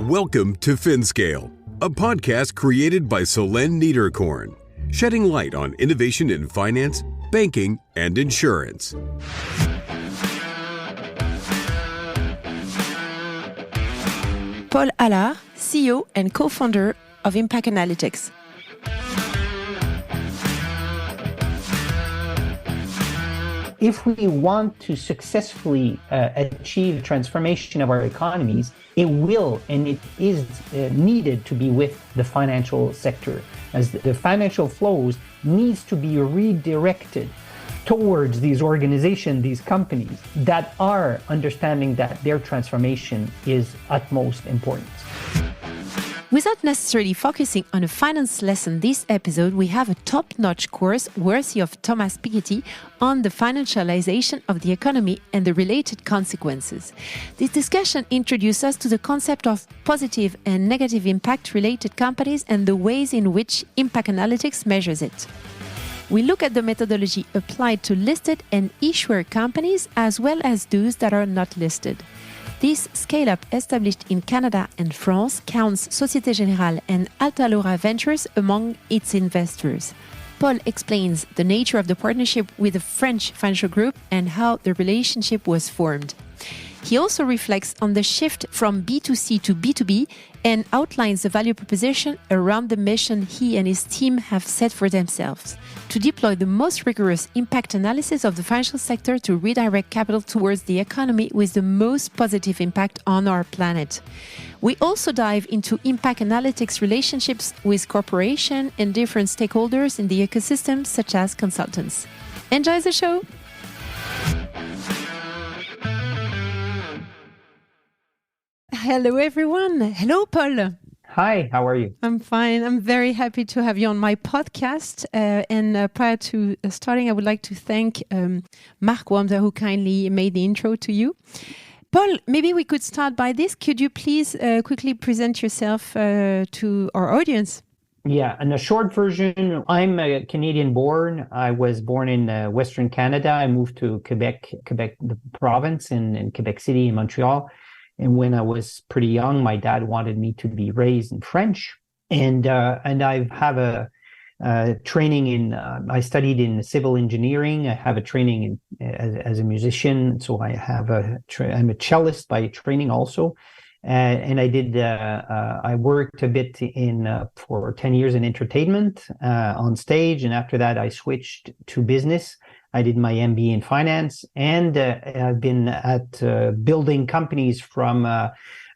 Welcome to FinScale, a podcast created by Solène Niederkorn, shedding light on innovation in finance, banking, and insurance. Paul Allard, CEO and co-founder of Impak Analytics. If we want to successfully achieve transformation of our economies, it will and it is needed to be with the financial sector, as the financial flows needs to be redirected towards these organizations, these companies that are understanding that their transformation is utmost important. Without necessarily focusing on a finance lesson this episode, we have a top-notch course worthy of Thomas Piketty on the financialization of the economy and the related consequences. This discussion introduces us to the concept of positive and negative impact-related companies and the ways in which Impak Analytics measures it. We look at the methodology applied to listed and issuer companies as well as those that are not listed. This scale-up established in Canada and France counts Société Générale and Altalurra Ventures among its investors. Paul explains the nature of the partnership with the French financial group and how the relationship was formed. He also reflects on the shift from B2C to B2B and outlines the value proposition around the mission he and his team have set for themselves: to deploy the most rigorous impact analysis of the financial sector to redirect capital towards the economy with the most positive impact on our planet. We also dive into Impak Analytics relationships with corporations and different stakeholders in the ecosystem, such as consultants. Enjoy the show! Hello, everyone. Hello, Paul. Hi, how are you? I'm fine. I'm very happy to have you on my podcast. Prior to starting, I would like to thank Mark Wamser, who kindly made the intro to you. Paul, maybe we could start by this. Could you please quickly present yourself to our audience? Yeah, in a short version, I'm a Canadian born. I was born in Western Canada. I moved to Quebec, the province, in Quebec City, in Montreal. And when I was pretty young, my dad wanted me to be raised in French. And I have a training in, I studied in civil engineering. I have a training as a musician. So I have I'm a cellist by training also. And I worked a bit for 10 years in entertainment on stage. And after that, I switched to business. I did my MBA in finance, and I've been at building companies from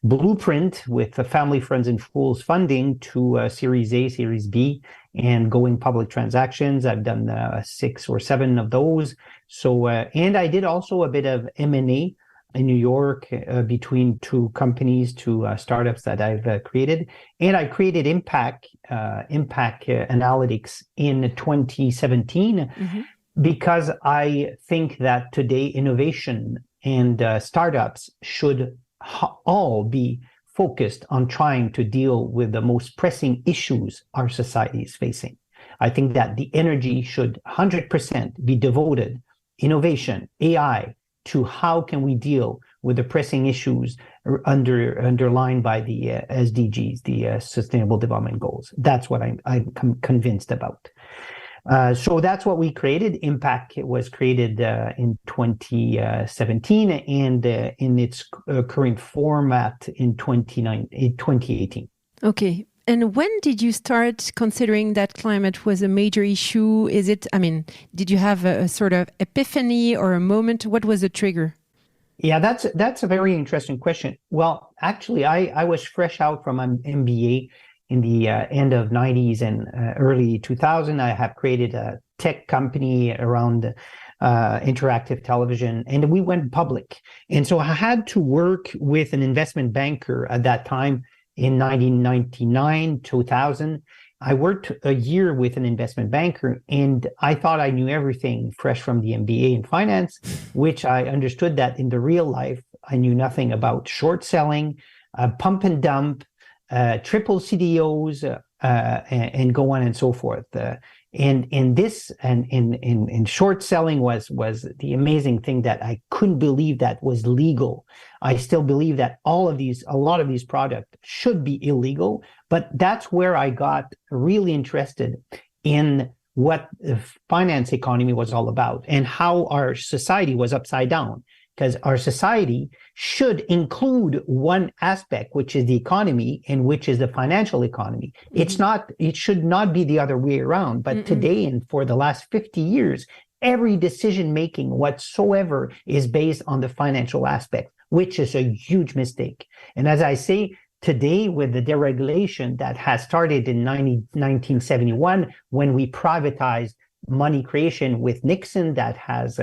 blueprint with the family, friends, and fools funding to Series A, Series B, and going public transactions. I've done 6 or 7 of those. So, and I did also a bit of M&A in New York between 2 companies, 2 startups that I've created. And I created Impak Analytics in 2017. Mm-hmm. Because I think that today innovation and startups should all be focused on trying to deal with the most pressing issues our society is facing. I think that the energy should 100% be devoted, innovation, AI, to how can we deal with the pressing issues underlined by the SDGs, the Sustainable Development Goals. That's what I'm convinced about. So that's what we created. Impak was created in 2017 and in its current format in 2018. Okay. And when did you start considering that climate was a major issue? Did you have a sort of epiphany or a moment? What was the trigger? Yeah, that's a very interesting question. Well, actually, I was fresh out from an MBA in the end of 90s and early 2000. I have created a tech company around interactive television, and we went public. And so I had to work with an investment banker at that time in 1999, 2000. I worked a year with an investment banker, and I thought I knew everything fresh from the MBA in finance, which I understood that in the real life, I knew nothing about short selling, pump and dump, triple CDOs, and go on and so forth. And this and in short selling was the amazing thing that I couldn't believe that was legal. I still believe that a lot of these products should be illegal, but that's where I got really interested in what the finance economy was all about and how our society was upside down. Because our society should include one aspect, which is the economy and which is the financial economy. It should not be the other way around. But today and for the last 50 years, every decision making whatsoever is based on the financial aspect, which is a huge mistake. And as I say, today, with the deregulation that has started in 1971, when we privatized money creation with Nixon, that has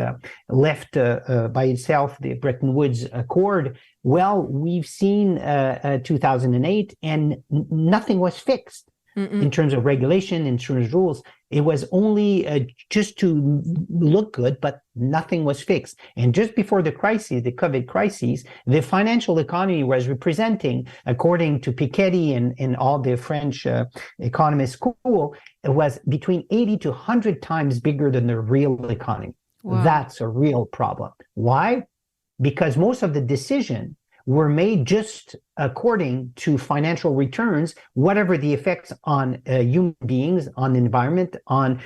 left by itself the Bretton Woods Accord. Well, we've seen 2008 and nothing was fixed in terms of regulation, insurance rules. It was only just to look good, but nothing was fixed. And just before the crisis, the COVID crisis, the financial economy was representing, according to Piketty and all the French economist school, it was between 80 to 100 times bigger than the real economy. Wow. That's a real problem. Why? Because most of the decisions were made just according to financial returns, whatever the effects on human beings, on the environment, on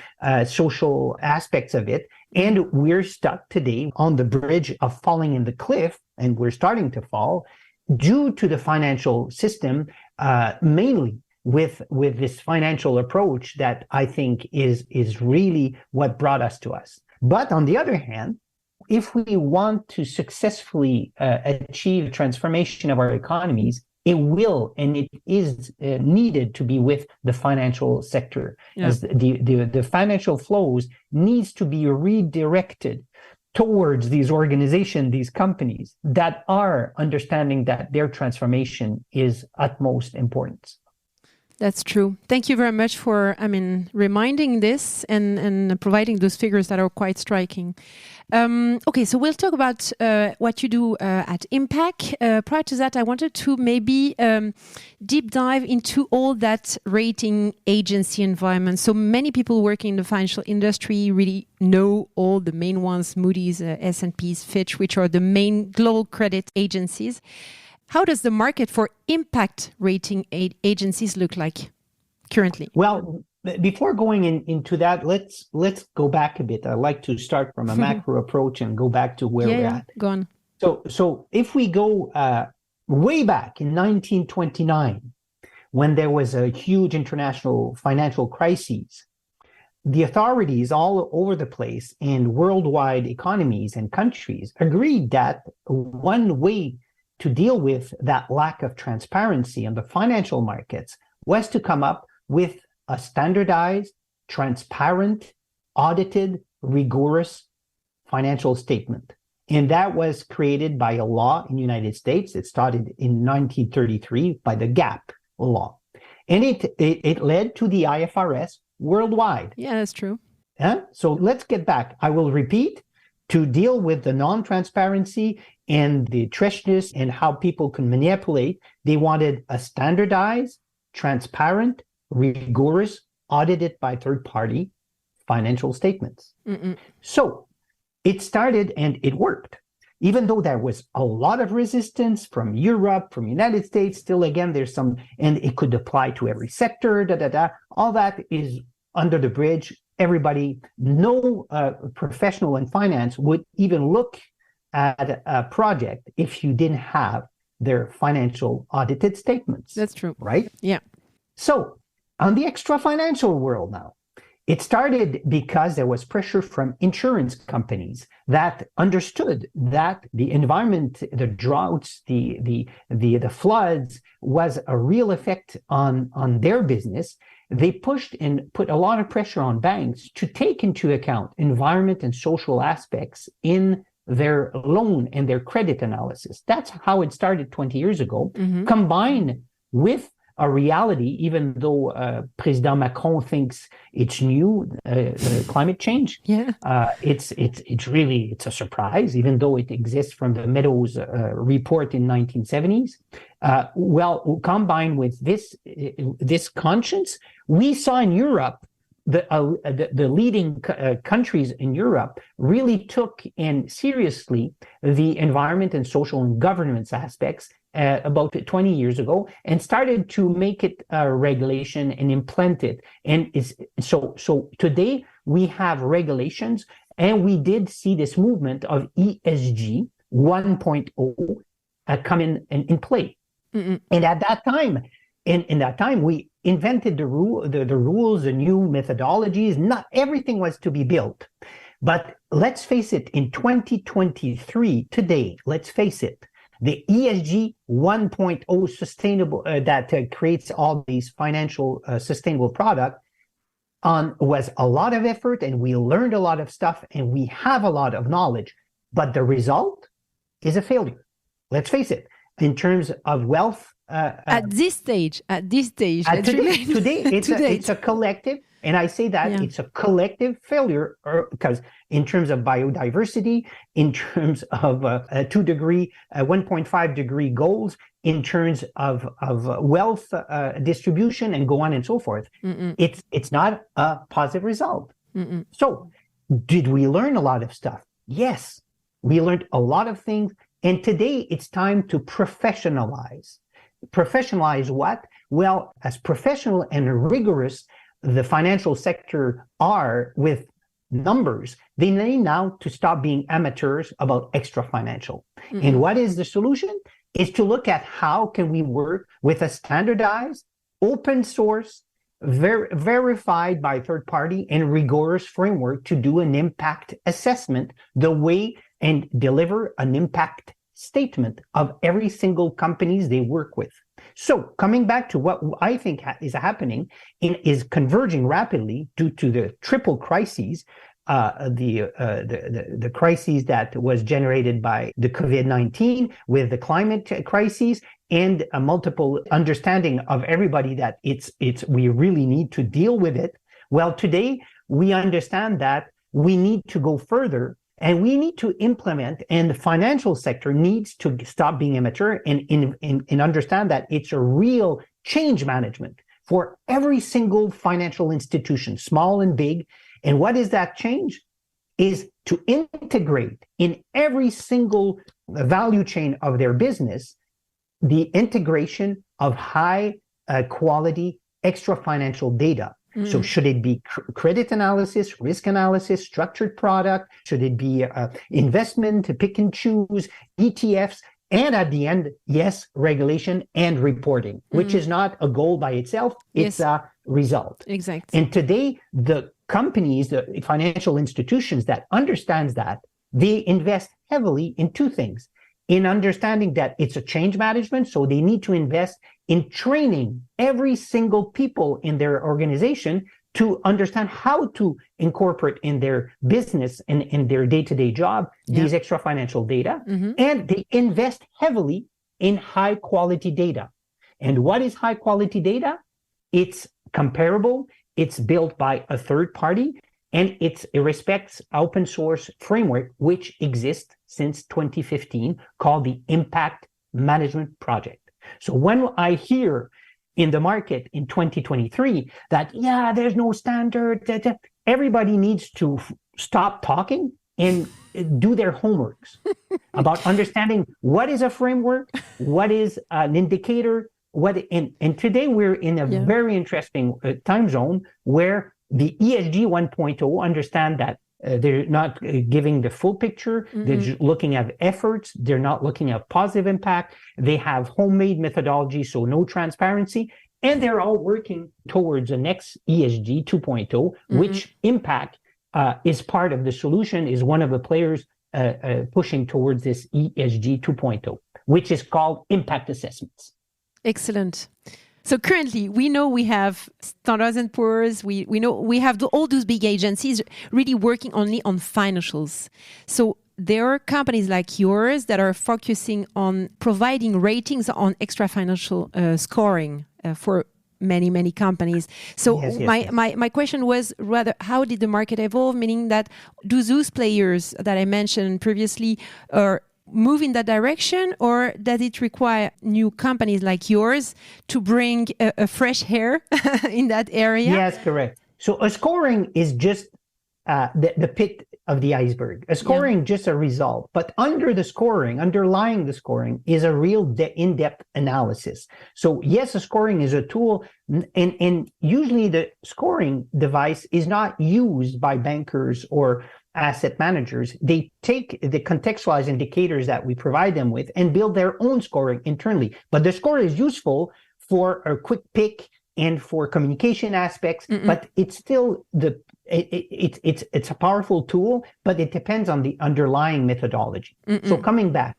social aspects of it. And we're stuck today on the bridge of falling in the cliff, and we're starting to fall due to the financial system, mainly with this financial approach that I think is really what brought us to us. But on the other hand, if we want to successfully achieve transformation of our economies, it will and it is needed to be with the financial sector. Yeah. As the financial flows needs to be redirected towards these organizations, these companies that are understanding that their transformation is utmost importance. That's true. Thank you very much for, reminding this and providing those figures that are quite striking. Okay, so we'll talk about what you do at Impak. Prior to that, I wanted to maybe deep dive into all that rating agency environment. So many people working in the financial industry really know all the main ones, Moody's, S&P's, Fitch, which are the main global credit agencies. How does the market for impact rating agencies look like currently? Well, before going into that, let's go back a bit. I'd like to start from a macro approach and go back to where we're at. Go on. So if we go way back in 1929, when there was a huge international financial crisis, the authorities all over the place and worldwide economies and countries agreed that one way to deal with that lack of transparency on the financial markets was to come up with a standardized, transparent, audited, rigorous financial statement. And that was created by a law in the United States. It started in 1933 by the GAAP law. And it led to the IFRS worldwide. Yeah, that's true. So let's get back. I will repeat. To deal with the non-transparency and the treacherous and how people can manipulate, they wanted a standardized, transparent, rigorous, audited by third-party financial statements. So it started and it worked. Even though there was a lot of resistance from Europe, from the United States, still again, there's some, and it could apply to every sector, all that is under the bridge. Everybody, no professional in finance would even look at a project if you didn't have their financial audited statements. That's true. Right? Yeah. So on the extra financial world now, it started because there was pressure from insurance companies that understood that the environment, the droughts, the floods was a real effect on their business. They pushed and put a lot of pressure on banks to take into account environment and social aspects in their loan and their credit analysis. That's how it started 20 years ago, combined with a reality, even though President Macron thinks it's new, climate change. Yeah, it's a surprise, even though it exists from the Meadows report in 1970s. Well, combined with this conscience, we saw in Europe the leading countries in Europe really took in seriously the environment and social and governance aspects about 20 years ago and started to make it a regulation and implement it. And so today we have regulations, and we did see this movement of ESG 1.0 come in play. Mm-mm. And at that time, in that time, we invented the rules, the new methodologies. Not everything was to be built. But let's face it, in 2023, today, let's face it, the ESG 1.0 sustainable, that creates all these financial sustainable products, was a lot of effort, and we learned a lot of stuff, and we have a lot of knowledge. But the result is a failure. Let's face it, in terms of wealth. At this stage, today, it's a collective, and I say that it's a collective failure, because in terms of biodiversity, in terms of 1.5 degree goals, in terms of wealth distribution, and go on and so forth, it's not a positive result. Mm-mm. So, did we learn a lot of stuff? Yes, we learned a lot of things, and today it's time to professionalize. Professionalize what? Well, as professional and rigorous the financial sector are with numbers, they need now to stop being amateurs about extra financial. Mm-hmm. And what is the solution? Is to look at how can we work with a standardized, open source, verified by third party and rigorous framework to do an impact assessment, the way and deliver an impact statement of every single companies they work with. So coming back to what I think is happening is converging rapidly due to the triple crises, the crises that was generated by the COVID-19 with the climate crisis, and a multiple understanding of everybody that we really need to deal with it. Well, today we understand that we need to go further. And we need to implement, and the financial sector needs to stop being amateur and understand that it's a real change management for every single financial institution, small and big. And what is that change? Is to integrate in every single value chain of their business, the integration of high quality extra financial data. So should it be credit analysis, risk analysis, structured product? Should it be investment to pick and choose, ETFs? And at the end, yes, regulation and reporting, which is not a goal by itself. It's a result. Exactly. And today, the companies, the financial institutions that understands that, they invest heavily in two things. In understanding that it's a change management, so they need to invest in training every single people in their organization to understand how to incorporate in their business and in their day-to-day job these extra financial data. Mm-hmm. And they invest heavily in high quality data. And what is high quality data? It's comparable, it's built by a third party, and it respects open source framework, which exists since 2015, called the Impact Management Project. So when I hear in the market in 2023 that, there's no standard, that everybody needs to stop talking and do their homeworks about understanding what is a framework, what is an indicator, and today we're in a very interesting time zone where the ESG 1.0 understand that they're not giving the full picture. Mm-hmm. They're just looking at efforts. They're not looking at positive impact. They have homemade methodology, so no transparency. And they're all working towards the next ESG 2.0, which Impact is part of the solution, is one of the players pushing towards this ESG 2.0, which is called impact assessments. Excellent. So currently, we know we have Standard & Poor's, we know we have all those big agencies really working only on financials. So there are companies like yours that are focusing on providing ratings on extra financial scoring for many, many companies. So my question was rather, how did the market evolve? Meaning that, do those players that I mentioned previously move in that direction, or does it require new companies like yours to bring a fresh air in that area? Yes, correct. So a scoring is just the pit of the iceberg. A scoring just a result, but underlying the scoring is a real in-depth analysis. So yes, a scoring is a tool, and usually the scoring device is not used by bankers or asset managers. They take the contextualized indicators that we provide them with and build their own scoring internally. But the score is useful for a quick pick and for communication aspects, but it's still it's a powerful tool, but it depends on the underlying methodology. So coming back,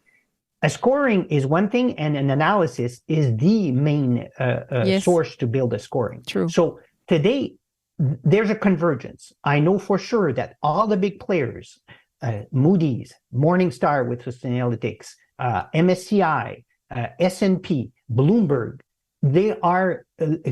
a scoring is one thing, and an analysis is the main source to build a scoring. True. So today, there's a convergence. I know for sure that all the big players, Moody's, Morningstar with Sustainalytics, MSCI, S&P, Bloomberg, they are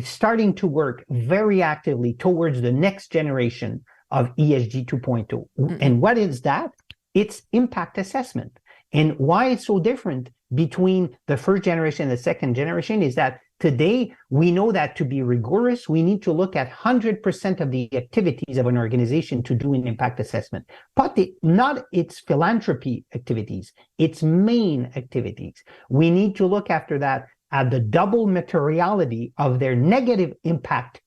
starting to work very actively towards the next generation of ESG 2.0. And what is that? It's impact assessment. And why it's so different between the first generation and the second generation is that today we know that to be rigorous, we need to look at 100% of the activities of an organization to do an impact assessment, but not its philanthropy activities, its main activities. We need to look after that at the double materiality of their negative impact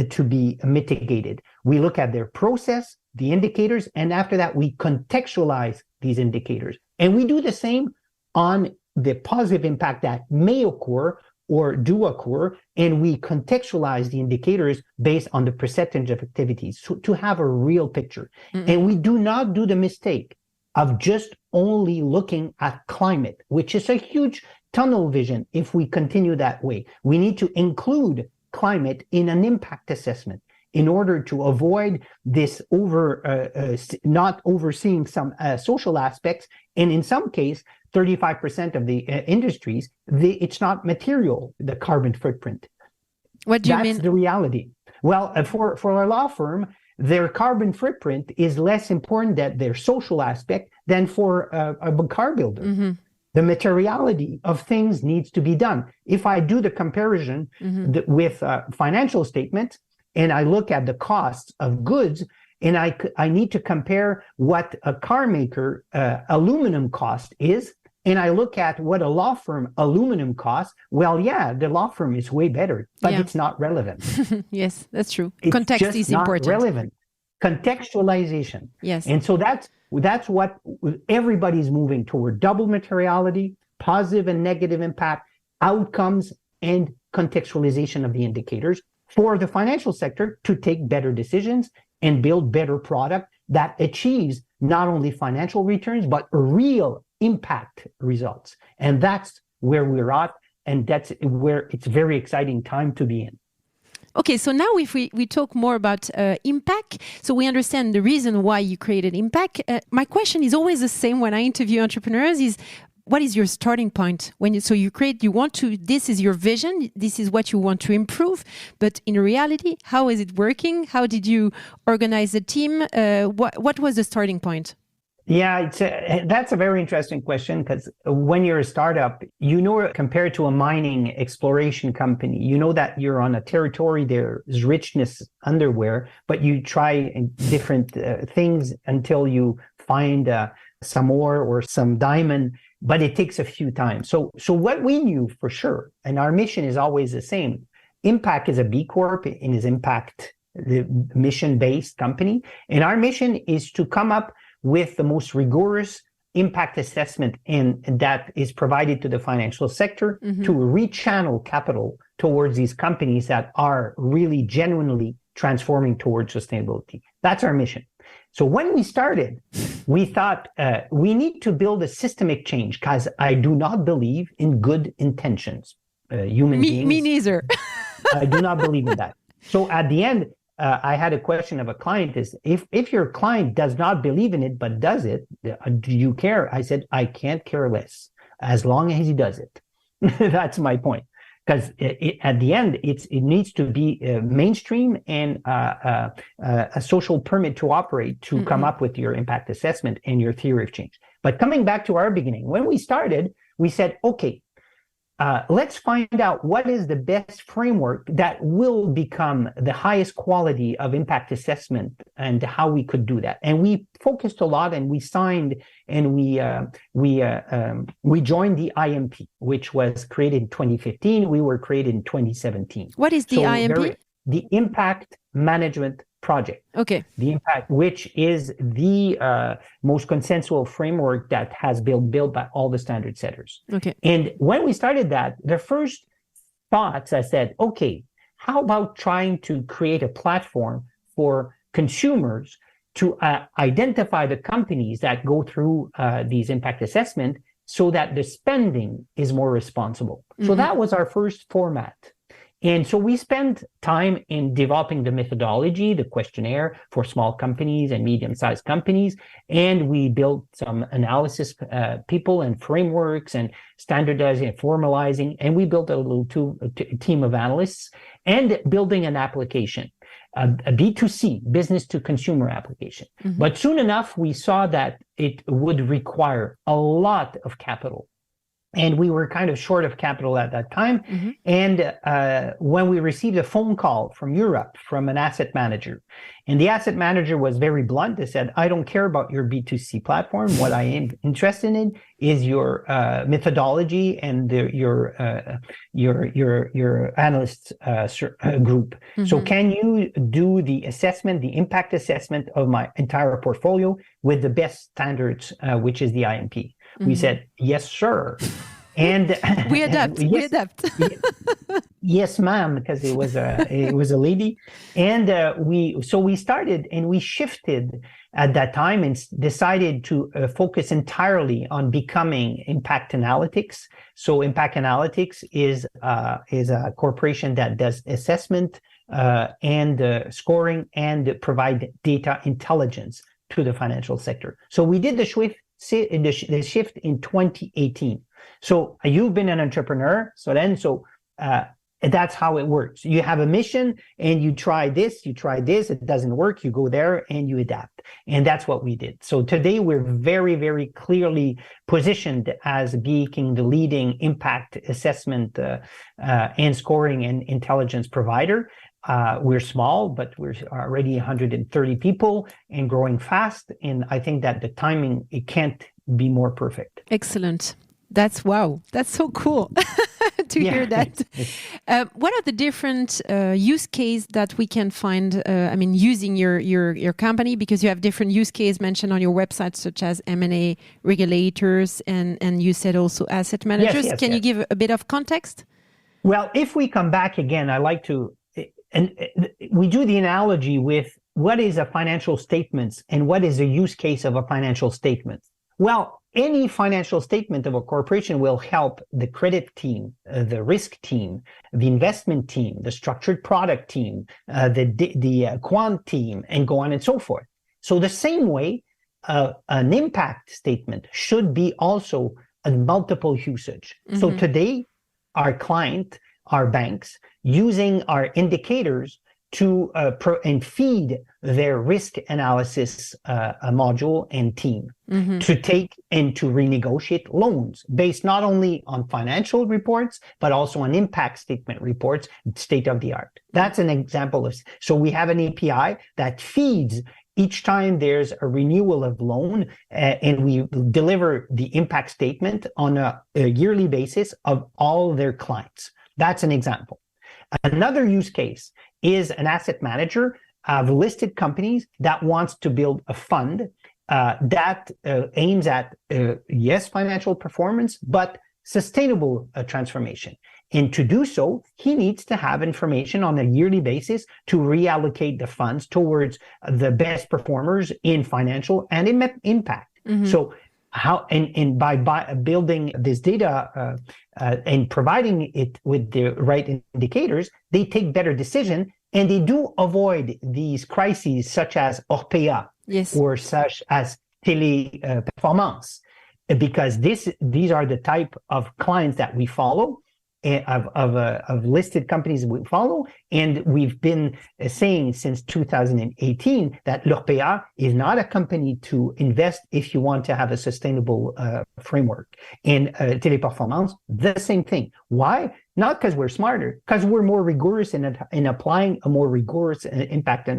to be mitigated. We look at their process, the indicators, and after that, we contextualize these indicators. And we do the same on the positive impact that may occur or do occur, and we contextualize the indicators based on the percentage of activities to have a real picture. And we do not do the mistake of just only looking at climate, which is a huge tunnel vision if we continue that way. We need to include climate in an impact assessment in order to avoid this not overseeing some social aspects. And in some case, 35% of the industries, it's not material, the carbon footprint. What do you mean? That's the reality. Well, for a law firm, their carbon footprint is less important than their social aspect than for a car builder. The materiality of things needs to be done. If I do the comparison with financial statements, and I look at the costs of goods, and I need to compare what a car maker aluminum cost is, and I look at what a law firm aluminum costs, well, yeah, the law firm is way better, but it's not relevant. Yes, that's true. It's Context just is not important. relevant. Contextualization. Yes. And so that's what everybody's moving toward: double materiality, positive and negative impact, outcomes, and contextualization of the indicators for the financial sector to take better decisions and build better product that achieves not only financial returns, but real impact results. And that's where we're at. And that's where it's a very exciting time to be in. Okay, so now if we talk more about impact, so we understand the reason why you created impact. My question is always the same when I interview entrepreneurs is, what is your starting point? This is your vision, this is what you want to improve, but in reality, how is it working? How did you organize the team? What was the starting point? Yeah, that's a very interesting question, because when you're a startup, compared to a mining exploration company, you know that you're on a territory, there's richness underwear, but you try different things until you find some ore or some diamond, but it takes a few times. So what we knew for sure, and our mission is always the same, Impact is a B Corp and is Impact, the mission-based company. And our mission is to come up with the most rigorous impact assessment that is provided to the financial sector to rechannel capital towards these companies that are really genuinely transforming towards sustainability. That's our mission. So when we started, we thought we need to build a systemic change, because I do not believe in good intentions. Human beings. Me neither. I do not believe in that. So at the end, I had a question of a client is, if your client does not believe in it, but does it, do you care? I said, I can't care less as long as he does it. That's my point. Because at the end, it needs to be mainstream and a social permit to operate to come up with your impact assessment and your theory of change. But coming back to our beginning, when we started, we said, okay, let's find out what is the best framework that will become the highest quality of impact assessment and how we could do that. And we focused a lot, and we signed, and we joined the IMP, which was created in 2015. We were created in 2017. What is the IMP? The Impact Management Project. Okay. The Impact, which is the most consensual framework that has been built by all the standard setters. Okay. And when we started that, the first thoughts, I said, okay, how about trying to create a platform for consumers to identify the companies that go through these impact assessment so that the spending is more responsible. Mm-hmm. So that was our first format. And so we spent time in developing the methodology, the questionnaire for small companies and medium-sized companies. And we built some analysis people and frameworks and standardizing and formalizing. And we built a little team of analysts and building an application, a B2C, business to consumer application. Mm-hmm. But soon enough, we saw that it would require a lot of capital. And we were kind of short of capital at that time. Mm-hmm. And when we received a phone call from Europe, from an asset manager, and the asset manager was very blunt. They said, I don't care about your B2C platform. What I am interested in is your methodology and your analyst group. Mm-hmm. So can you do the assessment, the impact assessment of my entire portfolio with the best standards, which is the IMP? Mm-hmm. We said, yes, sir. And we adapt. Yes, we adapt. Yes, ma'am, because it was a lady. And we started, and we shifted at that time and decided to focus entirely on becoming Impak Analytics. So Impak Analytics is a corporation that does assessment and scoring and provide data intelligence to the financial sector. So we did the shift in 2018. So you've been an entrepreneur. So that's how it works. You have a mission and you try this, it doesn't work. You go there and you adapt. And that's what we did. So today we're very, very clearly positioned as being the leading impact assessment and scoring and intelligence provider. We're small, but we're already 130 people and growing fast. And I think that the timing, it can't be more perfect. Excellent. That's wow. That's so cool to hear that. What are the different use case that we can find, using your company? Because you have different use case mentioned on your website, such as M&A regulators, and you said also asset managers. Yes, can you give a bit of context? Well, if we come back again, I like to, and we do the analogy with what is a financial statement and what is a use case of a financial statement. Well, any financial statement of a corporation will help the credit team, the risk team, the investment team, the structured product team, the quant team, and go on and so forth. So the same way, an impact statement should be also a multiple usage. Mm-hmm. So today, our client, our banks, using our indicators to and feed their risk analysis module and team mm-hmm. to take and to renegotiate loans based not only on financial reports, but also on impact statement reports, state of the art. That's an example of, so we have an API that feeds each time there's a renewal of loan, and we deliver the impact statement on a yearly basis of all their clients. That's an example. Another use case is an asset manager of listed companies that wants to build a fund that aims at, financial performance, but sustainable transformation. And to do so, he needs to have information on a yearly basis to reallocate the funds towards the best performers in financial and in impact. Mm-hmm. So how and by building this data and providing it with the right indicators, they take better decision, and they do avoid these crises such as Orpea, yes, or such as Téléperformance, because these are the type of clients that we follow. of listed companies we follow. And we've been saying since 2018 that L'Orpea is not a company to invest if you want to have a sustainable framework. And Téléperformance, the same thing. Why? Not because we're smarter, because we're more rigorous in applying a more rigorous impact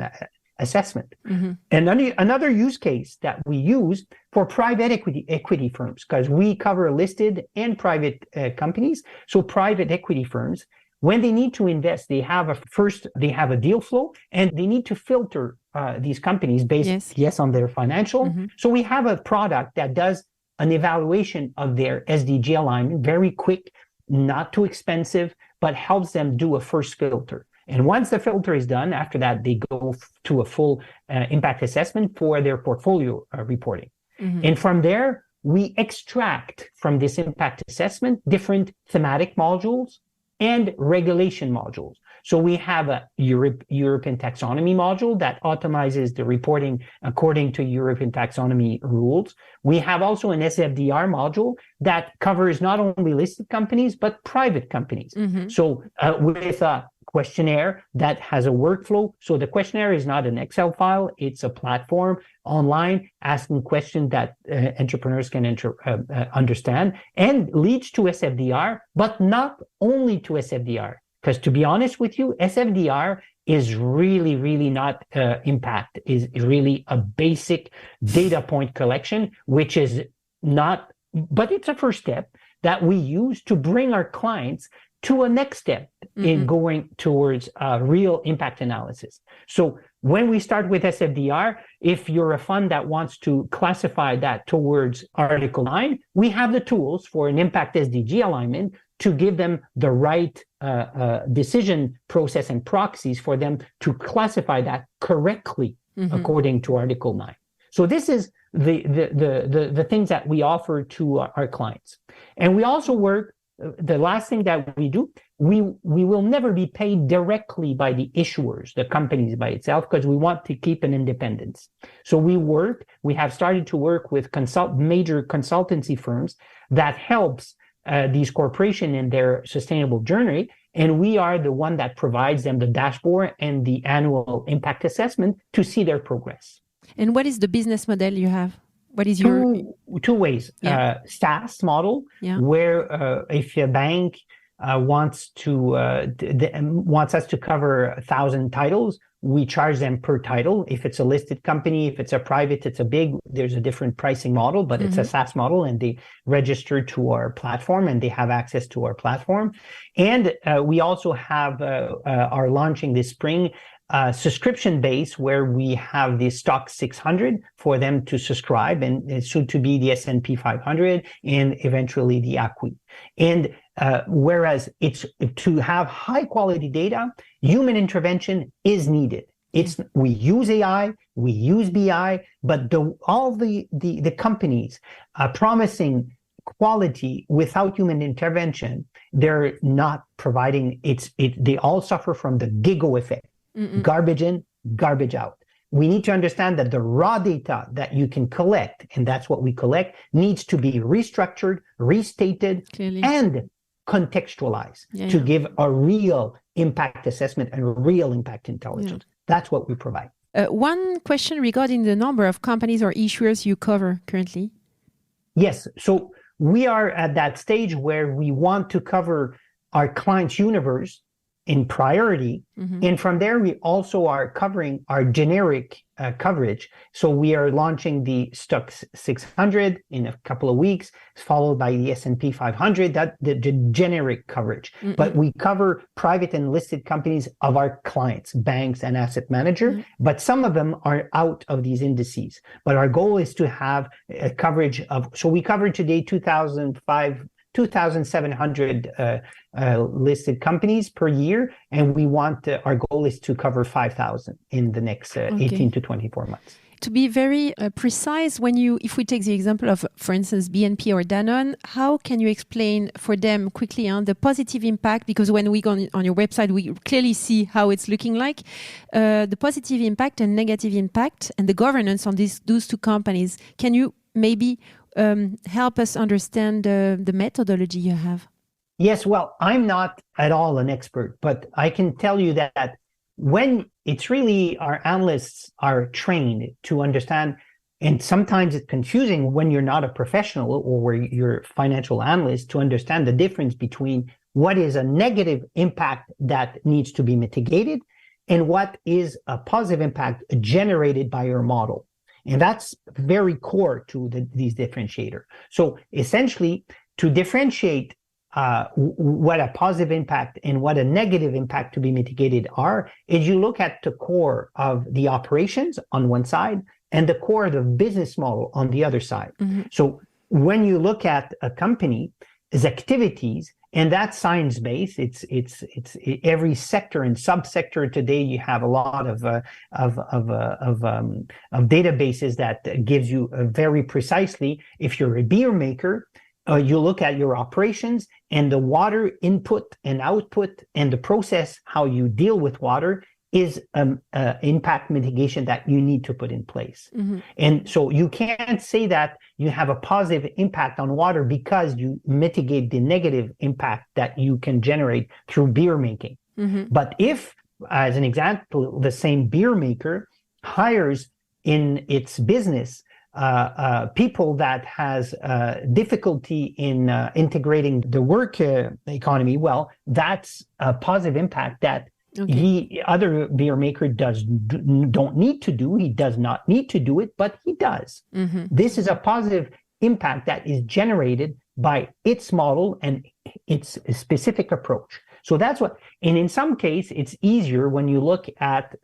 assessment. Mm-hmm. And another use case that we use for private equity firms, because we cover listed and private companies. So private equity firms, when they need to invest, they have a deal flow, and they need to filter these companies based on their financial. Mm-hmm. So we have a product that does an evaluation of their SDG alignment, very quick, not too expensive, but helps them do a first filter. And once the filter is done, after that, they go to a full impact assessment for their portfolio reporting. Mm-hmm. And from there, we extract from this impact assessment different thematic modules and regulation modules. So we have a European taxonomy module that automizes the reporting according to European taxonomy rules. We have also an SFDR module that covers not only listed companies, but private companies. Mm-hmm. So with a questionnaire that has a workflow. So the questionnaire is not an Excel file. It's a platform online asking questions that entrepreneurs can understand, and leads to SFDR, but not only to SFDR. Because to be honest with you, SFDR is really, really not impact, is really a basic data point collection, which is not, but it's a first step that we use to bring our clients to a next step in going towards real impact analysis. So when we start with SFDR, if you're a fund that wants to classify that towards Article 9, we have the tools for an impact SDG alignment to give them the right decision process and proxies for them to classify that correctly according to Article 9. So this is the things that we offer to our clients. And we also work, the last thing that we do, we will never be paid directly by the issuers, the companies by itself, because we want to keep an independence. So we have started to work with major consultancy firms that helps these corporations in their sustainable journey. And we are the one that provides them the dashboard and the annual impact assessment to see their progress. And what is the business model you have? What is your two ways? SaaS model, where if a bank wants us to cover 1,000 titles, we charge them per title. If it's a listed company, if it's a private, there's a different pricing model, but it's a SaaS model, and they register to our platform and they have access to our platform. And we also are launching this spring subscription base, where we have the stock 600 for them to subscribe, and soon to be the S&P 500 and eventually the ACWI. And whereas it's to have high quality data, human intervention is needed. We use AI, we use BI, but all the companies promising quality without human intervention, they're not providing they all suffer from the GIGO effect. Garbage in, garbage out. We need to understand that the raw data that you can collect, and that's what we collect, needs to be restructured, restated, and contextualized to give a real impact assessment and real impact intelligence. That's what we provide. One question regarding the number of companies or issuers you cover currently. Yes. So we are at that stage where we want to cover our clients' universe in priority. And from there, we also are covering our generic coverage. So we are launching the stock 600 in a couple of weeks, followed by the S&P 500, the generic coverage. But we cover private and listed companies of our clients, banks and asset manager, but some of them are out of these indices. But our goal is to have a coverage so we cover today 2,700 listed companies per year, and we want our goal is to cover 5,000 in the next 18 to 24 months. To be very precise, if we take the example of, for instance, BNP or Danone, how can you explain for them quickly on the positive impact? Because when we go on your website, we clearly see how it's looking like. The positive impact and negative impact and the governance on those two companies. Can you maybe help us understand the methodology you have? Yes, well, I'm not at all an expert, but I can tell you that when it's really our analysts are trained to understand, and sometimes it's confusing when you're not a professional or where you're a financial analyst to understand the difference between what is a negative impact that needs to be mitigated and what is a positive impact generated by your model. And that's very core to these differentiators. So essentially, to differentiate what a positive impact and what a negative impact to be mitigated are, is you look at the core of the operations on one side and the core of the business model on the other side. Mm-hmm. So when you look at a company's activities, and that's science-based. It's every sector and subsector today. You have a lot of databases that gives you very precisely. If you're a beer maker, you look at your operations and the water input and output and the process, how you deal with water is impact mitigation that you need to put in place. Mm-hmm. And so you can't say that you have a positive impact on water because you mitigate the negative impact that you can generate through beer making. Mm-hmm. But if, as an example, the same beer maker hires in its business people that has difficulty in integrating the work economy, well, that's a positive impact that other beer maker don't need to do. He does not need to do it, but he does. Mm-hmm. This is a positive impact that is generated by its model and its specific approach. So that's what, and in some case, it's easier when you look at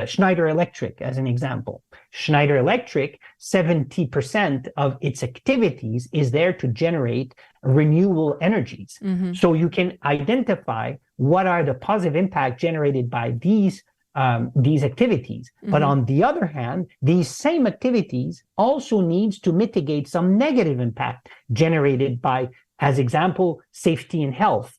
Schneider Electric as an example. Schneider Electric, 70% of its activities is there to generate renewable energies. Mm-hmm. So you can identify what are the positive impact generated by these activities. Mm-hmm. But on the other hand, these same activities also needs to mitigate some negative impact generated by, as example, safety and health.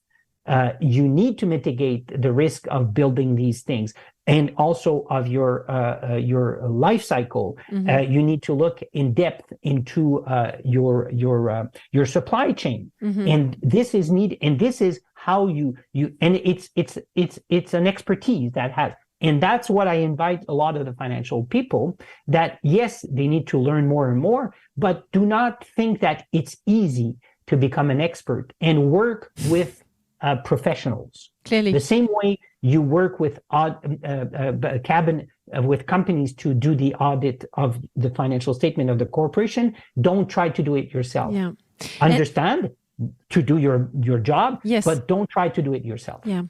You need to mitigate the risk of building these things and also of your life cycle. Mm-hmm. You need to look in depth into your supply chain. Mm-hmm. And this is needed. And this is how you and it's an expertise that has. And that's what I invite a lot of the financial people that, yes, they need to learn more and more, but do not think that it's easy to become an expert and work with professionals. Clearly. The same way you work with with companies to do the audit of the financial statement of the corporation, don't try to do it yourself. Yeah. Understand to do your job, yes, but don't try to do it yourself. Yeah.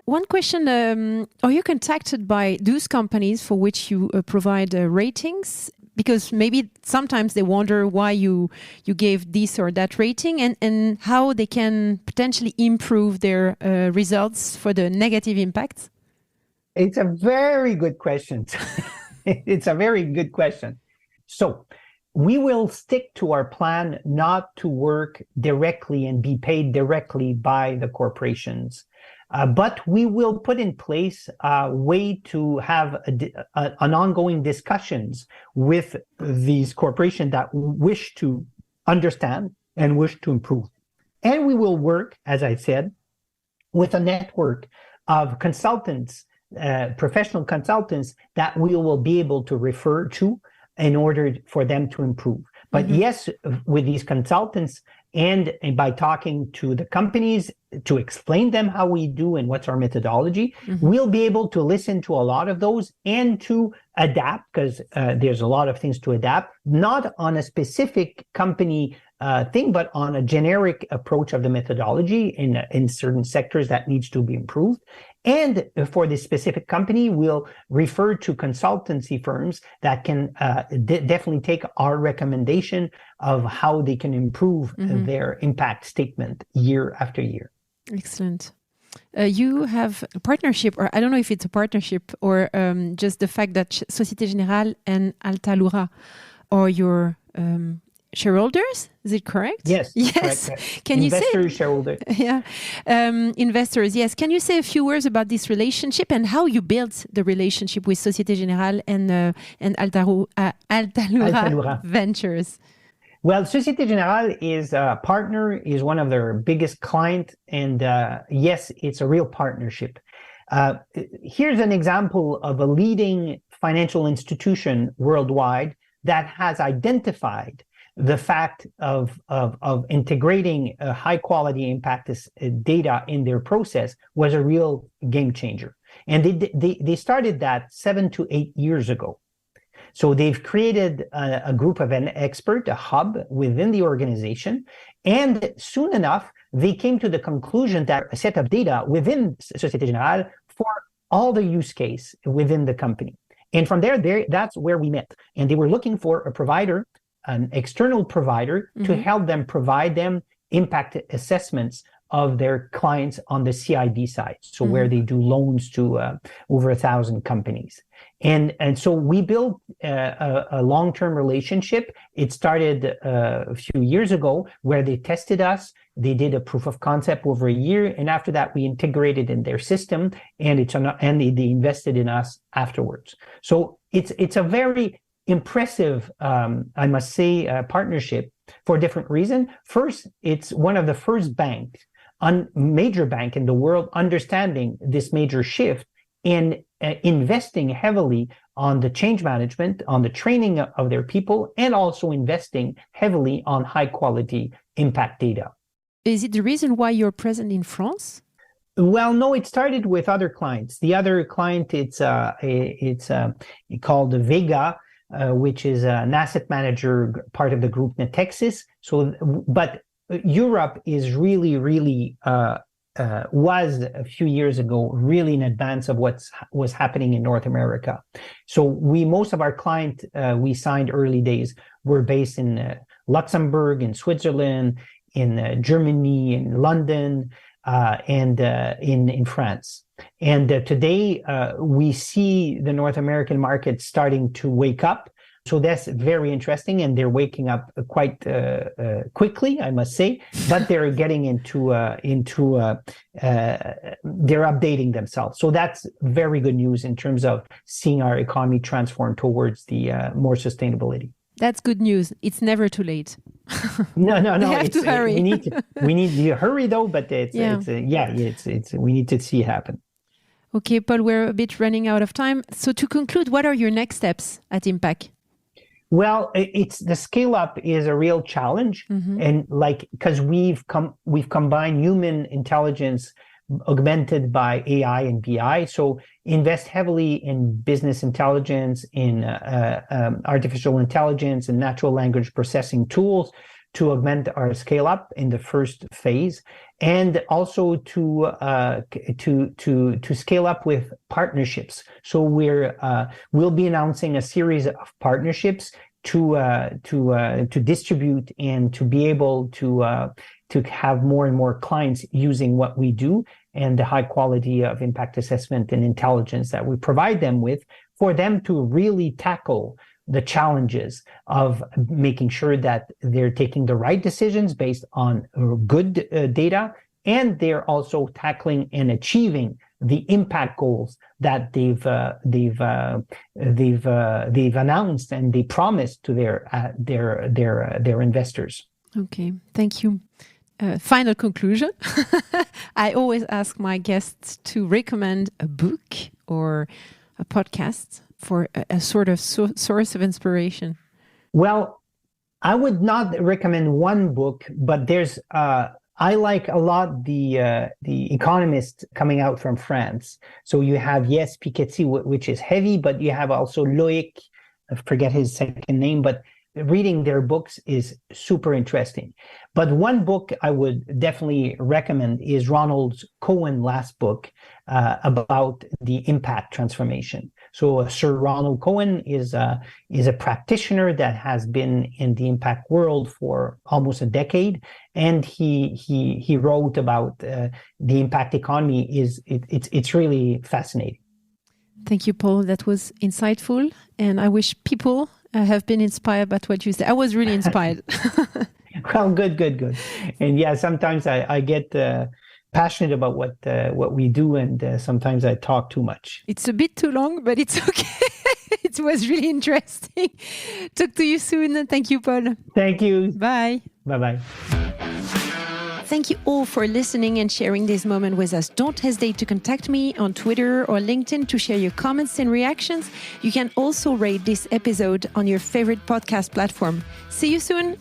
One question, are you contacted by those companies for which you provide ratings? Because maybe sometimes they wonder why you gave this or that rating and how they can potentially improve their results for the negative impacts? It's a very good question. It's a very good question. So we will stick to our plan not to work directly and be paid directly by the corporations. But we will put in place a way to have an ongoing discussions with these corporations that wish to understand and wish to improve. And we will work, as I said, with a network of consultants, professional consultants that we will be able to refer to in order for them to improve. But mm-hmm. yes, with these consultants and by talking to the companies to explain them how we do and what's our methodology, mm-hmm. we'll be able to listen to a lot of those and to adapt, because there's a lot of things to adapt, not on a specific company thing, but on a generic approach of the methodology in certain sectors that needs to be improved. And for this specific company, we'll refer to consultancy firms that can definitely take our recommendation of how they can improve mm-hmm. their impact statement year after year. Excellent. You have a partnership, or I don't know if it's a partnership or just the fact that Société Générale and Altalurra are your shareholders. Is it correct? Yes. Yes. Correct. Can you say shareholders? Yeah. Investors. Yes. Can you say a few words about this relationship and how you built the relationship with Société Générale and Altalurra Ventures? Well, Société Générale is a partner, is one of their biggest clients, and yes, it's a real partnership. Here's an example of a leading financial institution worldwide that has identified the fact of integrating a high quality impact data in their process was a real game changer. And they started that 7 to 8 years ago. So they've created a group of an expert, a hub within the organization. And soon enough, they came to the conclusion that a set of data within Société Générale for all the use case within the company. And from there, that's where we met. And they were looking for a provider, an external provider, to help them provide them impact assessments of their clients on the CIB side. So where they do loans to over 1,000 companies. And so we built a long-term relationship. It started a few years ago where they tested us. They did a proof of concept over a year. And after that, we integrated in their system and they invested in us afterwards. So it's a very impressive, I must say, partnership for a different reason. First, it's one of the first major bank in the world understanding this major shift and investing heavily on the change management, on the training of their people, and also investing heavily on high quality impact data. Is it the reason why you're present in France? Well, no, it started with other clients. The other client, it's called Vega, which is an asset manager, part of the group Natexis. So, but Europe is really was a few years ago really in advance of what was happening in North America. So most of our clients we signed early days were based in Luxembourg, in Switzerland, in Germany, in London, and in France. And today we see the North American market starting to wake up. So that's very interesting, and they're waking up quite quickly, I must say. But they're getting they're updating themselves. So that's very good news in terms of seeing our economy transform towards the more sustainability. That's good news. It's never too late. No. We have to hurry. We need to hurry though, but we need to see it happen. Okay, Paul, we're a bit running out of time. So to conclude, what are your next steps at Impak? Well, it's the scale up is a real challenge, and because we've combined human intelligence augmented by AI and BI. So invest heavily in business intelligence, in artificial intelligence, and natural language processing tools to augment our scale up in the first phase, and also to scale up with partnerships. So we'll be announcing a series of partnerships to distribute and to be able to have more and more clients using what we do and the high quality of impact assessment and intelligence that we provide them with, for them to really tackle the challenges of making sure that they're taking the right decisions based on good data, and they're also tackling and achieving the impact goals that they've announced and they promised to their investors. Okay, thank you. Final conclusion. I always ask my guests to recommend a book or a podcast for a sort of source of inspiration. Well, I would not recommend one book, but there's I like a lot the Economist coming out from France. So you have Piketty, which is heavy, but you have also Loic, I forget his second name, but reading their books is super interesting. But one book I would definitely recommend is Ronald Cohen's last book about the impact transformation. So Sir Ronald Cohen is a practitioner that has been in the impact world for almost a decade, and he wrote about the impact economy. It's really fascinating. Thank you, Paul. That was insightful, and I wish people have been inspired by what you said. I was really inspired. Well, good. And yeah, sometimes I get passionate about what we do, and sometimes I talk too much. It's a bit too long, but it's okay. It was really interesting. Talk to you soon. Thank you, Paul. Thank you. Bye. Bye-bye. Thank you all for listening and sharing this moment with us. Don't hesitate to contact me on Twitter or LinkedIn to share your comments and reactions. You can also rate this episode on your favorite podcast platform. See you soon.